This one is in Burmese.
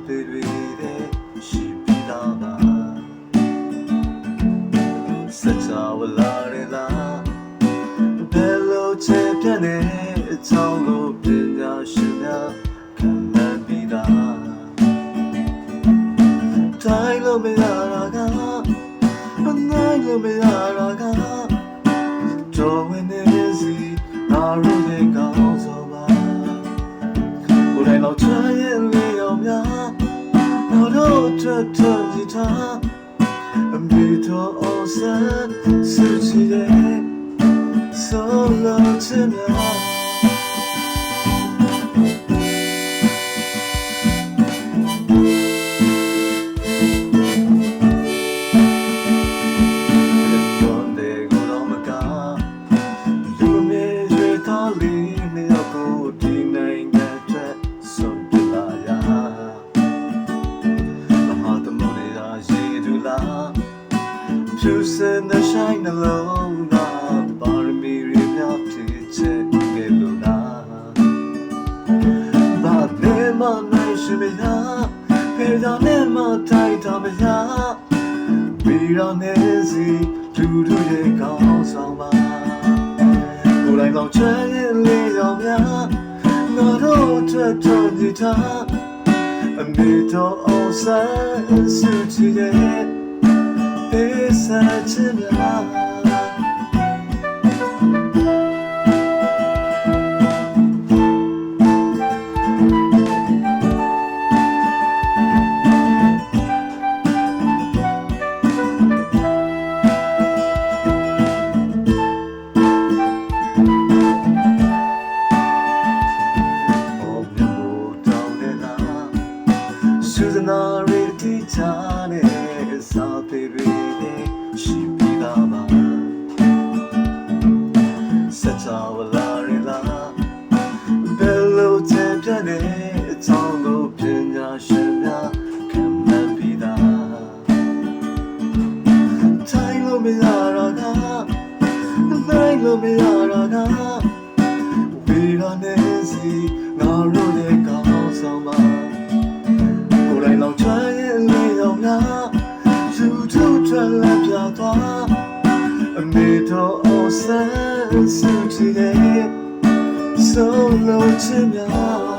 ပေတွေတဲ့ရှိပြီးသားပါစัจ java လာရလားဘယ်လိုချေပြတ်နေအချောင်းလို့ပညာရှင်များခံမှန်းပြီးသားတိုင်းလို့မရတာကနိုင်လို့မရတာကတော်ဝင်နေစီငါတို့ရဲ့ကောင်းဆုံးပါကိုယ်တိုင်တော့ချမ်းရဲ့လေအောင်များတော်တို့ထထကြည့်ထားအမေတော်အောင်ဆန်းစုချီရဲ့ဆိုလို့ချင်များဖြူစင်တဲ့ရှိုင်းနှလုံးသားပါရမီတွေများဖြစ်ချက်ခဲ့လို့လားဘာနဲ့မှနိုင်ရှိမရဖေးတော်နဲ့မှတိုက်တော်မရဝီရောနေစီဒူဒူရဲ့ကောင်းဆောင်ပါကိုယ်တိုင်တော့ချမ်းရဲ့လေးတော်များငါတို့ထွက်ထွက်ကြည့်ထားအမေတော်အောင်ဆန်းစုကြည်ရဲ့such a loveရှိပြီးသားပါစัจ java လာရလားဘယ်လိုချင်ပြတဲ့အချောင်းလို့ပညာရှင်များခံမှန်းပြီးသားတိုင်းလို့မရတာကနိုင်လို့မရတာကဝေရနေစီငါတို့ရဲ့ကောင်းဆောင်ပါကိုယ်တိုင်တော့ချမ်းရဲ့လေးအောင်များသူတို့ထွက်လာပြသွားအမေတော်အောင်ဆန်းစုကြည်ရဲ့ဆိုလို့ချင်များ